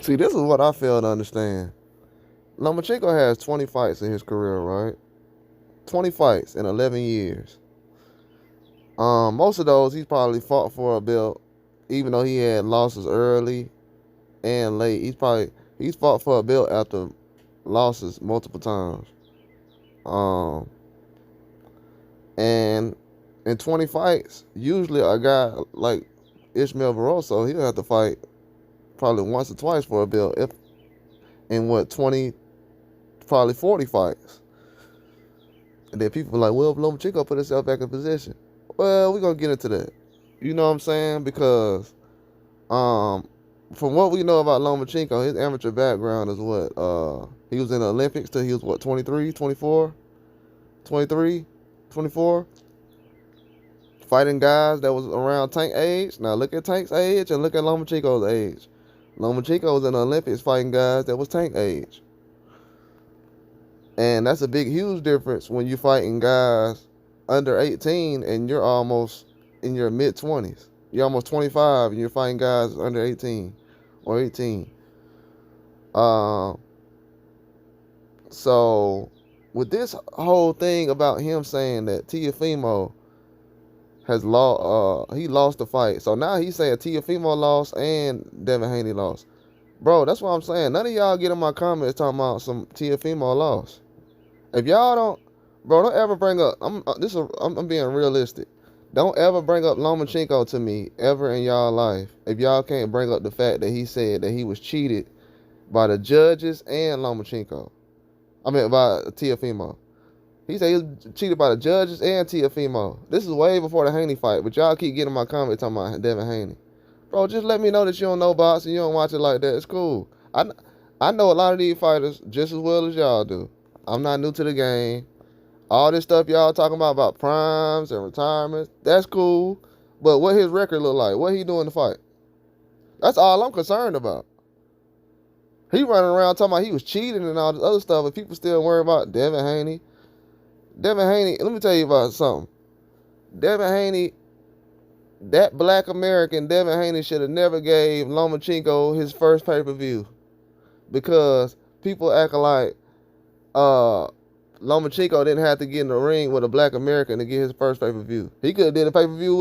See, this is what I fail to understand. Lomachenko has 20 fights in his career, right? 20 fights in 11 years. Most of those he's probably fought for a belt, even though he had losses early and late. He's fought for a belt after losses multiple times. Um, and in 20 fights, usually a guy like Ishmael Barroso, he'll have to fight probably once or twice for a belt. If in what 20, probably 40 fights. And then people are like, well, Lomachenko put himself back in position. Well, we're gonna get into that. You know what I'm saying? Because from what we know about Lomachenko, his amateur background is what? He was in the Olympics till he was what, 23, 24? 23, 24? Fighting guys that was around Tank age. Now look at Tank's age and look at Lomachenko's age. Lomachenko was in the Olympics fighting guys that was Tank age. And that's a big, huge difference when you're fighting guys under 18 and you're almost in your mid-20s. You're almost 25 and you're fighting guys under 18 or 18. So with this whole thing about him saying that Teofimo has lost, he lost the fight. So now he's saying Teofimo lost and Devin Haney lost. Bro, that's what I'm saying. None of y'all get in my comments talking about some Teofimo loss. If y'all don't, bro, don't ever bring up. I'm being realistic. Don't ever bring up Lomachenko to me ever in y'all life if y'all can't bring up the fact that he said that he was cheated by the judges and Lomachenko. I mean, by Teofimo. He said he was cheated by the judges and Teofimo. This is way before the Haney fight, but y'all keep getting in my comments talking about Devin Haney. Bro, just let me know that you don't know boxing, you don't watch it like that. It's cool. I know a lot of these fighters just as well as y'all do. I'm not new to the game. All this stuff y'all talking about primes and retirements, that's cool. But what his record look like? What he doing to fight? That's all I'm concerned about. He running around talking about he was cheating and all this other stuff, but people still worry about Devin Haney. Devin Haney, let me tell you about something. Devin Haney, that black American Devin Haney should have never gave Lomachenko his first pay-per-view. Because people acting like Lomachenko didn't have to get in the ring with a black American to get his first pay-per-view. He could have did a pay-per-view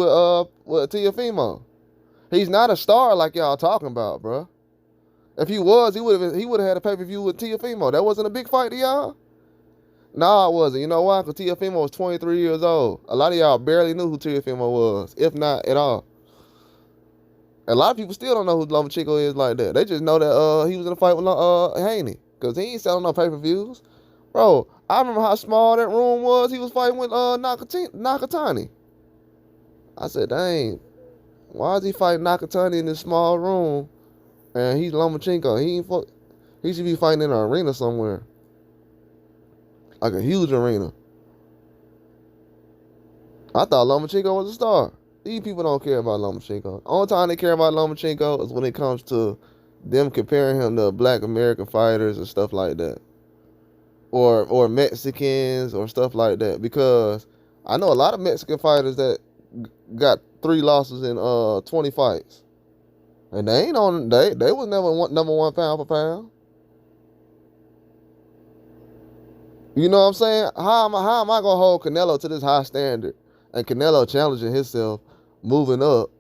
with Teofimo. He's not a star like y'all talking about, bro. If he was, he would have had a pay-per-view with Teofimo. That wasn't a big fight to y'all? Nah, it wasn't. You know why? Because Teofimo was 23 years old. A lot of y'all barely knew who Teofimo was, if not at all. A lot of people still don't know who Lomachenko is like that. They just know that he was in a fight with Haney. Because he ain't selling no pay-per-views. Bro, I remember how small that room was. He was fighting with Nakatani. I said, dang, why is he fighting Nakatani in this small room? And he's Lomachenko. He should be fighting in an arena somewhere. Like a huge arena. I thought Lomachenko was a star. These people don't care about Lomachenko. The only time they care about Lomachenko is when it comes to them comparing him to black American fighters and stuff like that. Or Mexicans or stuff like that. Because I know a lot of Mexican fighters that got 3 losses in 20 fights. And they was never number 1 pound for pound. You know what I'm saying? How am I gonna hold Canelo to this high standard? And Canelo challenging himself, moving up,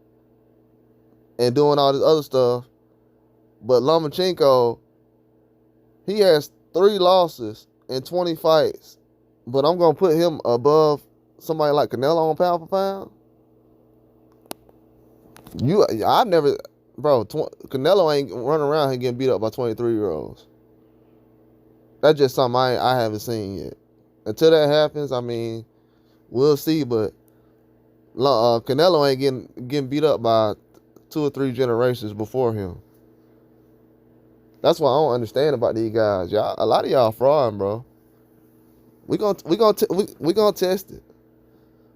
and doing all this other stuff. But Lomachenko, he has 3 losses in 20 fights. But I'm gonna put him above somebody like Canelo on pound for pound. Canelo ain't running around here getting beat up by 23-year-olds. That's just something I haven't seen yet. Until that happens, I mean, we'll see. But Canelo ain't getting beat up by 2 or 3 generations before him. That's what I don't understand about these guys. Y'all, a lot of y'all frauding, bro. We gonna test it.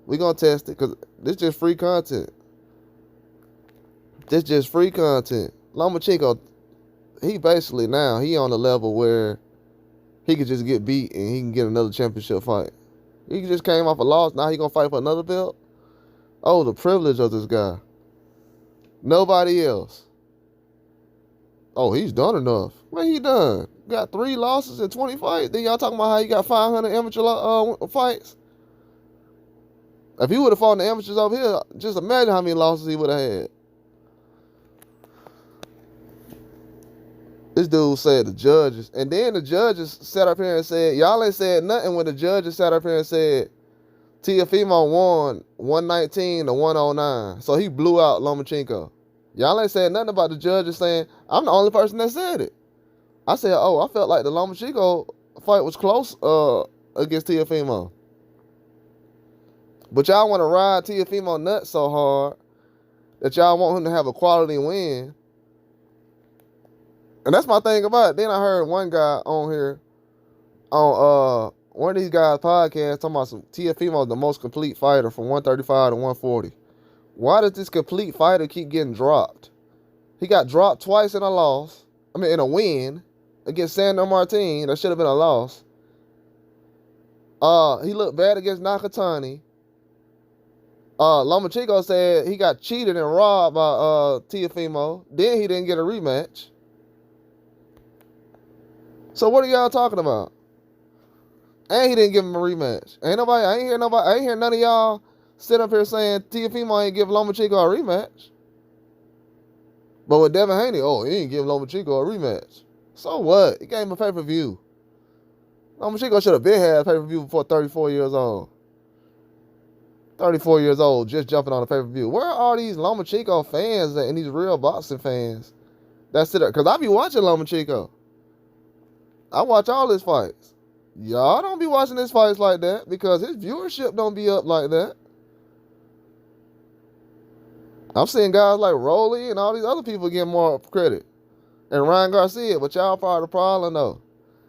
We gonna test it because this just free content. This just free content. Lomachenko, he basically now he on the level where he could just get beat and he can get another championship fight. He just came off a loss. Now he gonna fight for another belt. Oh, the privilege of this guy. Nobody else. Oh, he's done enough. What he done? Got 3 losses in 20 fights. Then y'all talking about how he got 500 amateur fights? If he would have fought in the amateurs over here, just imagine how many losses he would have had. This dude said the judges, and then the judges sat up here and said, y'all ain't said nothing when the judges sat up here and said Teofimo won 119 to 109. So he blew out Lomachenko. Y'all ain't said nothing about the judges saying, I'm the only person that said it. I said, oh, I felt like the Lomachenko fight was close against Teofimo. But y'all want to ride Teofimo nuts so hard that y'all want him to have a quality win. And that's my thing about it. Then I heard one guy on here, on one of these guys' podcasts, talking about some Teofimo is the most complete fighter from 135 to 140. Why does this complete fighter keep getting dropped? He got dropped twice in a win against Sandor Martin. That should have been a loss. He looked bad against Nakatani. Lomachenko said he got cheated and robbed by Teofimo. Then he didn't get a rematch. So what are y'all talking about? And he didn't give him a rematch. I ain't hear none of y'all sit up here saying Teofimo ain't give Lomachenko a rematch. But with Devin Haney, he ain't give Lomachenko a rematch. So what? He gave him a pay-per-view. Lomachenko should have been had a pay-per-view before 34 years old. 34 years old, just jumping on a pay-per-view. Where are all these Lomachenko fans and these real boxing fans that sit there? Because I be watching Lomachenko. I watch all his fights. Y'all don't be watching his fights like that because his viewership don't be up like that. I'm seeing guys like Rolly and all these other people getting more credit. And Ryan Garcia, but y'all part of the problem though.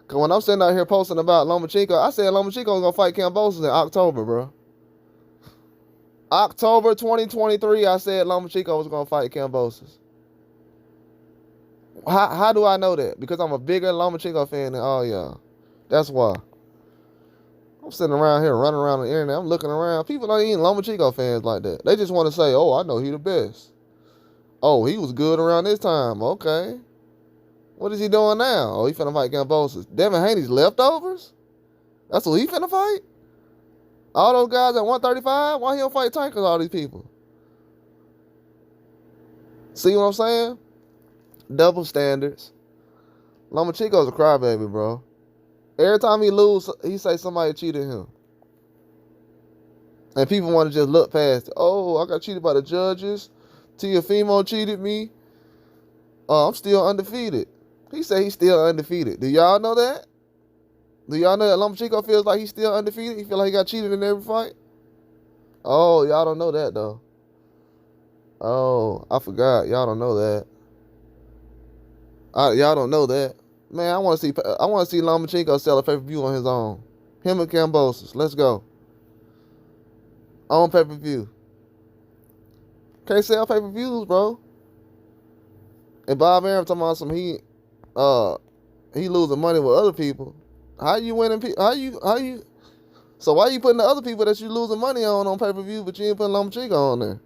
Because when I'm sitting out here posting about Lomachenko, I said Lomachenko was going to fight Kambosos in October, bro. October 2023, I said Lomachenko was going to fight Kambosos. How do I know that? Because I'm a bigger Lomachenko fan than all y'all. That's why. I'm sitting around here running around the internet. I'm looking around. People ain't even Lomachenko fans like that. They just want to say, I know he the best. Oh, he was good around this time. Okay. What is he doing now? Oh, he finna fight Kambosos. Devin Haney's leftovers? That's what he finna fight? All those guys at 135? Why he don't fight tankers, all these people? See what I'm saying? Double standards. Lomachenko's a crybaby, bro. Every time he lose, he say somebody cheated him. And people want to just look past it. Oh, I got cheated by the judges. Teofimo cheated me. I'm still undefeated. He said he's still undefeated. Do y'all know that? Do y'all know that Lomachenko feels like he's still undefeated? He feel like he got cheated in every fight? Oh, y'all don't know that, though. Oh, I forgot. Y'all don't know that. Y'all don't know that. Man, I want to see Lomachenko sell a pay-per-view on his own. Him and Kambosos. Let's go. On pay-per-view. Can't sell pay-per-views, bro. And Bob Arum talking about some he losing money with other people. How you winning? So why you putting the other people that you losing money on pay-per-view, but you ain't putting Lomachenko on there?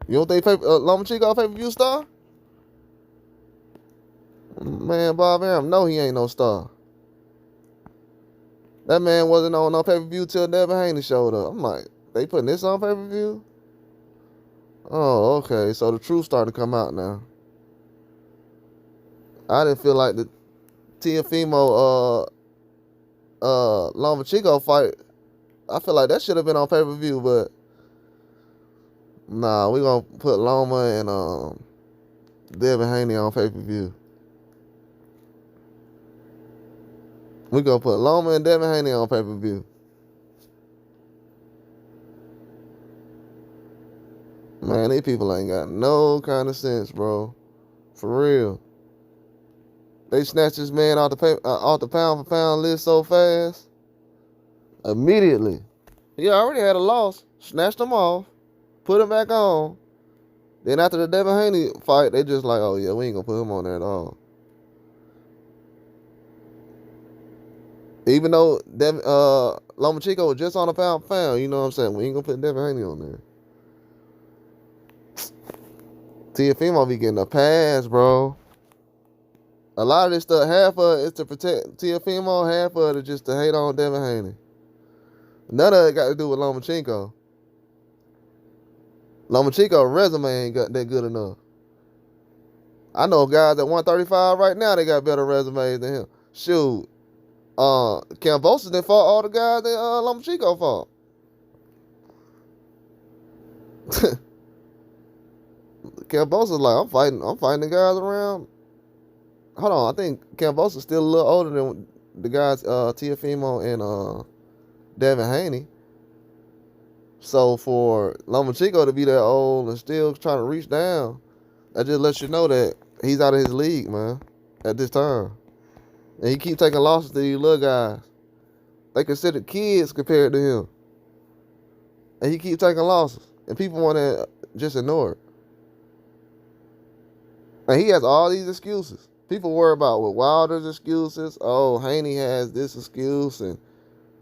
You don't think Lomachenko a pay-per-view star? Man, Bob Arum, no, he ain't no star. That man wasn't on no pay-per-view till Devin Haney showed up. I'm like, they putting this on pay-per-view? Oh, okay. So the truth starting to come out now. I didn't feel like the Teofimo Lomachenko fight. I feel like that should have been on pay-per-view, but nah, we gonna put Loma and Devin Haney on pay-per-view. We gonna put Loma and Devin Haney on pay-per-view. Man, these people ain't got no kind of sense, bro. For real. They snatched this man off the pound for pound list so fast. Immediately. He already had a loss. Snatched him off. Put him back on. Then after the Devin Haney fight, they just like, oh yeah, we ain't gonna put him on there at all. Even though Lomachenko was just on a pound for pound, you know what I'm saying? We ain't gonna put Devin Haney on there. Teofimo be getting a pass, bro. A lot of this stuff, half of it is to protect Teofimo, half of it is just to hate on Devin Haney. None of it got to do with Lomachenko. Lomachenko's resume ain't got that good enough. I know guys at 135 right now, they got better resumes than him. Shoot. Cambosa done fought all the guys that Lomachenko fought. Cambosa's like, I'm fighting the guys around. Hold on, I think Cambosa's still a little older than the guys Teofimo and Devin Haney. So for Lomachenko to be that old and still trying to reach down, that just lets you know that he's out of his league, man, at this time. And he keep taking losses to these little guys. They considered kids compared to him. And he keep taking losses. And people want to just ignore it. And he has all these excuses. People worry about what Wilder's excuses. Oh, Haney has this excuse and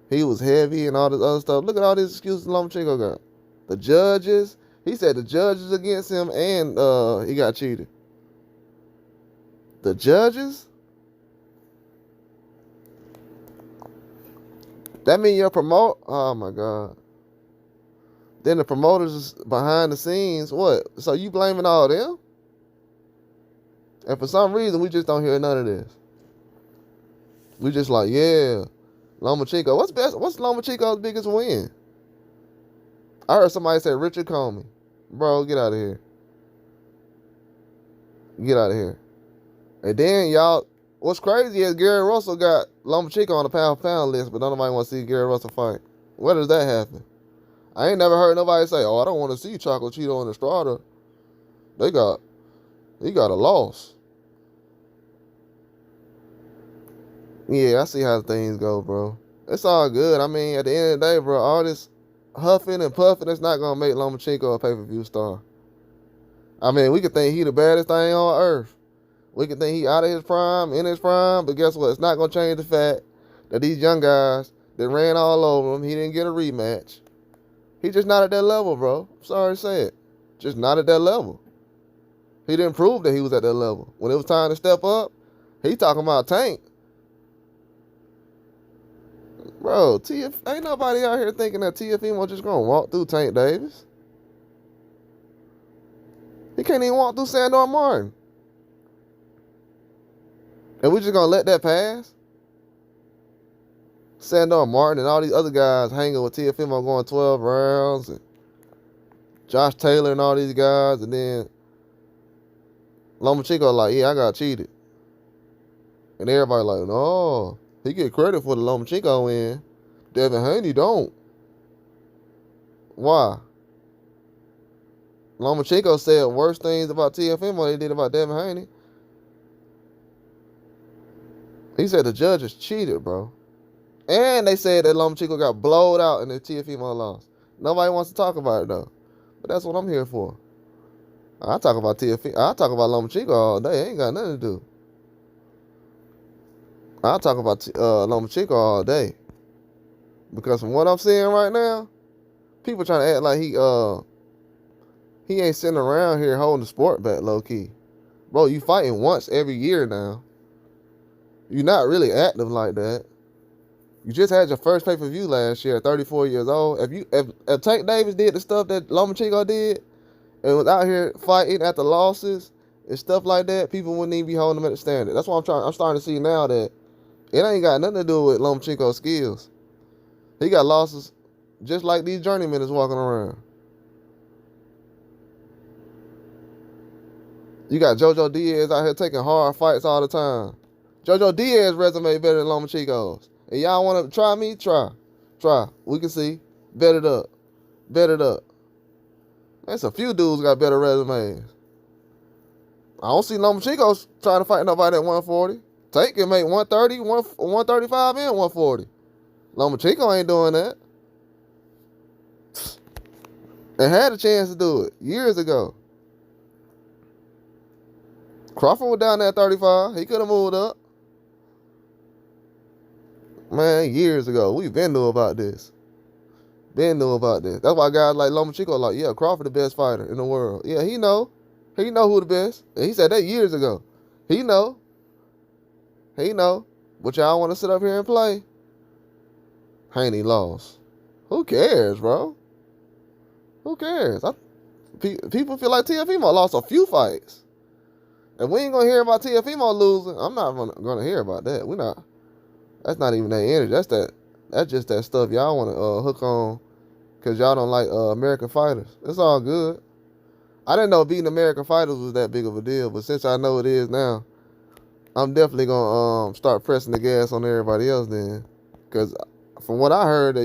he was heavy and all this other stuff. Look at all these excuses Lomachenko got. The judges. He said the judges against him and he got cheated. The judges? That mean your promote? Oh my God. Then the promoters behind the scenes, what? So you blaming all them? And for some reason, we just don't hear none of this. We just like, yeah, Lomachenko. What's Lomachenko's biggest win? I heard somebody say Richard Comey. Bro, get out of here. Get out of here. And then y'all, what's crazy is Gary Russell got Lomachenko on the pound-for-pound list, but nobody want to see Gary Russell fight. Where does that happen? I ain't never heard nobody say, oh, I don't want to see Chocolate Cheeto and Estrada. He got a loss. Yeah, I see how things go, bro. It's all good. I mean, at the end of the day, bro, all this huffing and puffing, it's not going to make Lomachenko a pay-per-view star. I mean, we could think he the baddest thing on earth. We could think he out of his prime, in his prime, but guess what? It's not going to change the fact that these young guys that ran all over him, he didn't get a rematch. He's just not at that level, bro. I'm sorry to say it. Just not at that level. He didn't prove that he was at that level. When it was time to step up, he talking about Tank. Bro, ain't nobody out here thinking that Teofimo just going to walk through Tank Davis. He can't even walk through Sandor Martin. And we just going to let that pass? Sandor Martin and all these other guys hanging with Teofimo going 12 rounds. And Josh Taylor and all these guys. And then Lomachenko like, yeah, I got cheated. And everybody like, no, he get credit for the Lomachenko win. Devin Haney don't. Why? Lomachenko said worse things about Teofimo than he did about Devin Haney. He said the judges cheated, bro. And they said that Lomachenko got blowed out in the Teofimo loss. Nobody wants to talk about it, though. But that's what I'm here for. I talk about Lomachenko all day. Ain't got nothing to do. I talk about Lomachenko all day. Because from what I'm seeing right now, people trying to act like he ain't sitting around here holding the sport back low-key. Bro, you fighting once every year now. You're not really active like that. You just had your first pay-per-view last year at 34 years old. If Tank Davis did the stuff that Lomachenko did and was out here fighting after losses and stuff like that, people wouldn't even be holding him at the standard. That's what I'm starting to see now, that it ain't got nothing to do with Lomachenko's skills. He got losses just like these journeymen is walking around. You got JoJo Diaz out here taking hard fights all the time. JoJo Diaz's resume better than Lomachenko's. And y'all want to try me? Try. We can see. Bet it up. There's a few dudes got better resumes. I don't see Lomachenko trying to fight nobody at 140. Tank can make 130, 135, and 140. Lomachenko ain't doing that. And had a chance to do it years ago. Crawford was down there at 35. He could have moved up. Man, years ago. We been knew about this. That's why guys like Lomachenko like, yeah, Crawford the best fighter in the world. Yeah, he know. He know who the best. And he said that years ago. He know. He know. But y'all want to sit up here and play? Haney lost. Who cares, bro? Who cares? People feel like Teofimo lost a few fights. And we ain't going to hear about Teofimo losing. I'm not going to hear about that. We not. That's not even that energy. That's just that stuff y'all want to hook on because y'all don't like American fighters. It's all good. I didn't know beating American fighters was that big of a deal, but since I know it is now, I'm definitely going to start pressing the gas on everybody else then. Because from what I heard,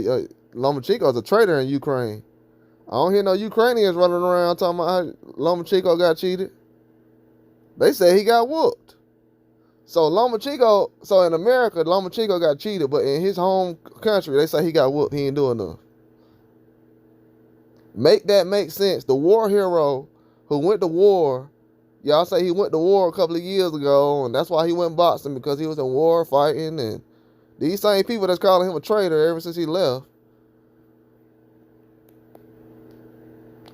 Lomachenko's a traitor in Ukraine. I don't hear no Ukrainians running around talking about how Lomachenko got cheated. They say he got whooped. So in America, Lomachenko got cheated, but in his home country, they say he got whooped. He ain't doing enough. Make that make sense. The war hero who went to war, y'all say he went to war a couple of years ago, and that's why he went boxing, because he was in war fighting, and these same people that's calling him a traitor ever since he left.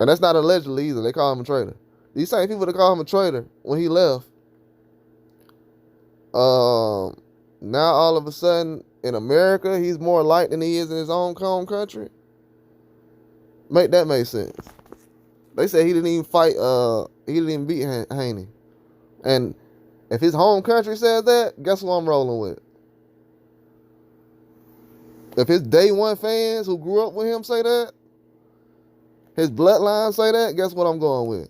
And that's not allegedly either. They call him a traitor. These same people that call him a traitor when he left, now all of a sudden in America, he's more liked than he is in his own home country. Make that make sense. They say he didn't even fight, he didn't even beat Haney. And if his home country says that, guess who I'm rolling with? If his day one fans who grew up with him say that, his bloodline say that, guess what I'm going with?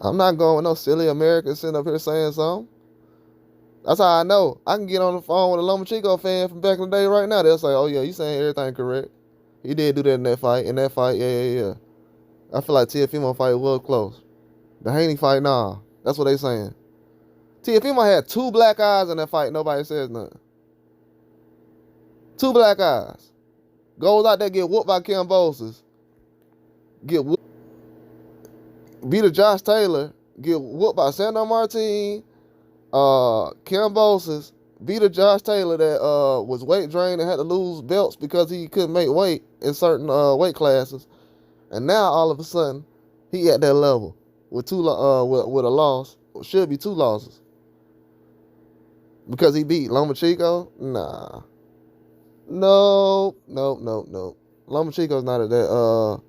I'm not going with no silly Americans sitting up here saying something. That's how I know. I can get on the phone with a Lomachenko fan from back in the day right now. They'll say, oh, yeah, you saying everything correct. He did do that in that fight. Yeah. I feel like Teofimo fight was close. The Haney fight, nah. That's what they saying. Teofimo had 2 black eyes in that fight. Nobody says nothing. 2 black eyes. Goes out there, get whooped by Kambosos. Get whooped. Beat a Josh Taylor. Get whooped by Sandor Martin. Kambosos beat a Josh Taylor that was weight drained and had to lose belts because he couldn't make weight in certain weight classes. And now all of a sudden he at that level with with a loss. Should be 2 losses. Because he beat Lomachenko? Nah. No. Lomachenko's not at that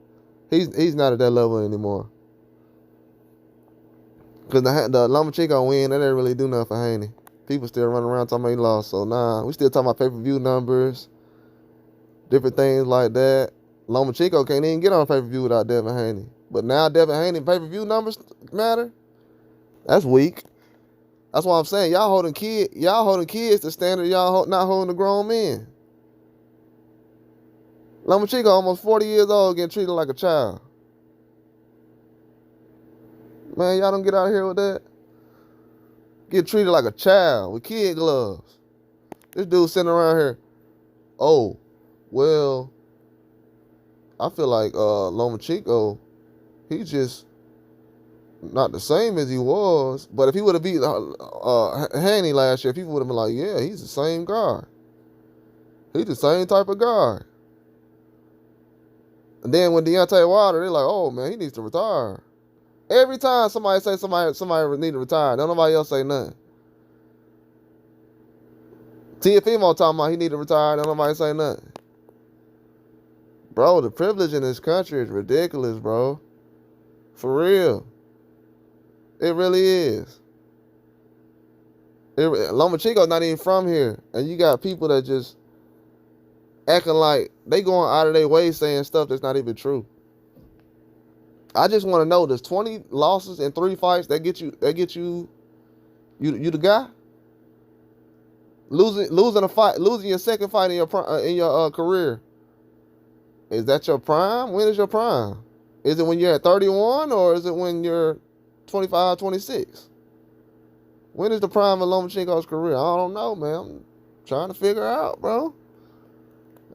he's not at that level anymore. Because the Lomachenko win, that didn't really do nothing for Haney. People still running around talking about he lost. So, nah, we still talking about pay-per-view numbers, different things like that. Lomachenko can't even get on pay-per-view without Devin Haney. But now Devin Haney pay-per-view numbers matter? That's weak. That's why I'm saying y'all holding kids to standard, y'all not holding the grown men. Lomachenko almost 40 years old getting treated like a child. Man, y'all don't get out of here with that. Get treated like a child with kid gloves. This dude sitting around here, oh, well, I feel like Lomachenko, he's just not the same as he was. But if he would have beat Haney last year, people would have been like, yeah, he's the same guy. He's the same type of guy. And then when Deontay Wilder, they're like, oh, man, he needs to retire. Every time somebody say somebody need to retire, don't nobody else say nothing. Teofimo talking about he need to retire, don't nobody say nothing. Bro, the privilege in this country is ridiculous, bro. For real. It really is. Lomachenko's not even from here. And you got people that just acting like they going out of their way saying stuff that's not even true. I just want to know, does 20 losses in 3 fights that get you the guy? Losing a fight, losing your second fight in your career. Is that your prime? When is your prime? Is it when you're at 31 or is it when you're 25, 26? When is the prime of Lomachenko's career? I don't know, man. I'm trying to figure out, bro.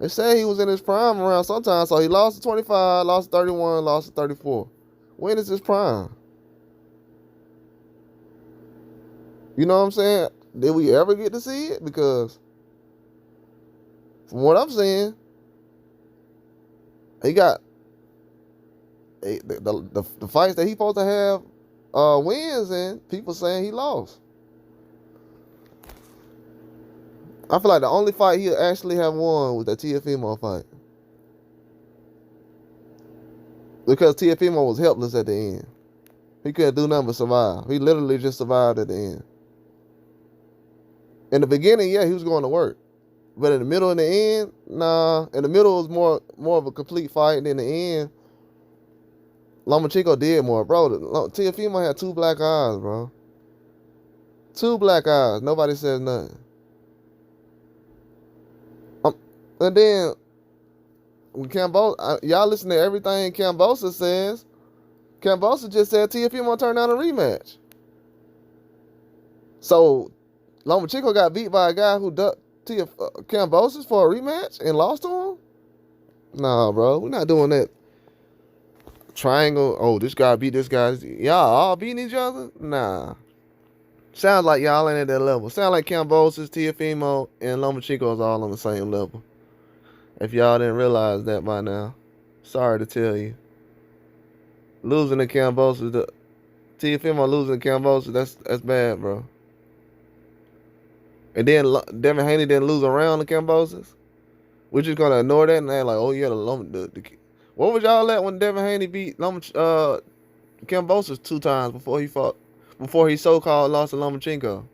They say he was in his prime around sometime, so he lost to 25, lost to 31, lost to 34. When is his prime? You know what I'm saying? Did we ever get to see it? Because from what I'm seeing, he got the fights that he supposed to have wins in, people saying he lost. I feel like the only fight he actually have won was that Teofimo fight. Because Teofimo was helpless at the end. He couldn't do nothing but survive. He literally just survived at the end. In the beginning, yeah, he was going to work. But in the middle and the end, nah. In the middle was more of a complete fight. And in the end, Lomachenko did more. Bro, Teofimo had 2 black eyes, bro. 2 black eyes. Nobody says nothing. And then, when y'all listen to everything Cambosa says. Cambosa just said Teofimo turned down a rematch. So, Lomachenko got beat by a guy who ducked Cambosa for a rematch and lost to him? Nah, bro. We're not doing that. Triangle. Oh, this guy beat this guy. Y'all all beating each other? Nah. Sounds like y'all ain't at that level. Sounds like Cambosa, Teofimo, and Lomachenko is all on the same level. If y'all didn't realize that by now. Sorry to tell you. Losing to Cambosa, Teofimo losing to Cambosa, that's bad, bro. And then Devin Haney didn't lose a round to Cambosas. We're just gonna ignore that and act like, oh yeah, what was y'all at when Devin Haney beat Cambosas 2 times before he so-called lost to Lomachenko?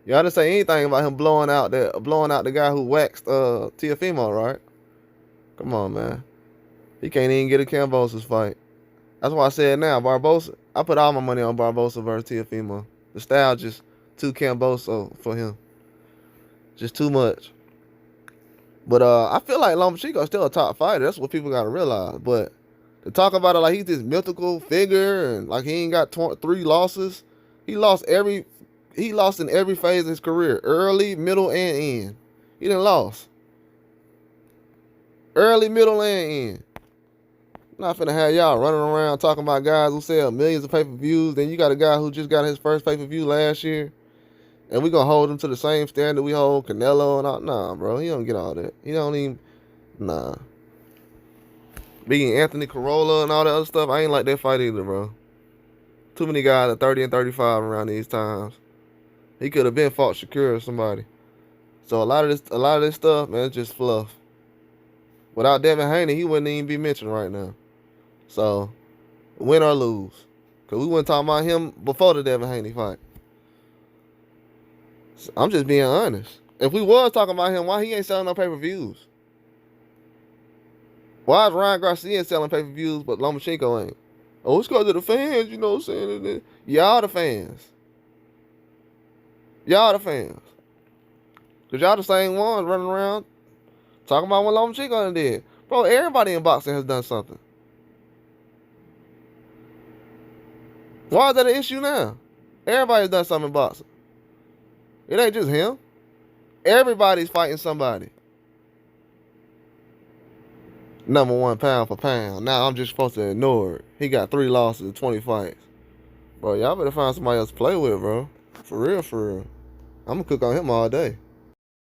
Y'all didn't say anything about him blowing out the guy who waxed Teofimo, right? Come on, man. He can't even get a Cambosas fight. That's why I said now, Barbosa. I put all my money on Barbosa versus Teofimo. The style just too Cambosa for him. Just too much. But I feel like Lomachenko is still a top fighter. That's what people gotta realize. But to talk about it like he's this mythical figure and like he ain't got 3 losses, he lost in every phase of his career, early, middle, and end. He done lost. Early, middle, and end. I'm not finna have y'all running around talking about guys who sell millions of pay-per-views. Then you got a guy who just got his first pay-per-view last year. And we gonna hold him to the same standard we hold Canelo and all. Nah, bro. He don't get all that. He don't even. Nah. Beating Anthony Corolla and all that other stuff, I ain't like that fight either, bro. Too many guys at 30 and 35 around these times. He could have been fought Shakur or somebody. So a lot of this stuff, man, it's just fluff. Without Devin Haney, he wouldn't even be mentioned right now. So, win or lose. Because we weren't talking about him before the Devin Haney fight. So I'm just being honest. If we was talking about him, why he ain't selling no pay-per-views? Why is Ryan Garcia selling pay-per-views but Lomachenko ain't? Oh, it's because of the fans, you know what I'm saying? Y'all the fans. Y'all the fans. Because y'all the same ones running around talking about what Lomachenko did. Bro, everybody in boxing has done something. Why is that an issue now? Everybody's done something in boxing. It ain't just him. Everybody's fighting somebody. Number 1 pound for pound. Now I'm just supposed to ignore it. He got 3 losses in 20 fights. Bro, y'all better find somebody else to play with, bro. For real, for real. I'm gonna cook on him all day.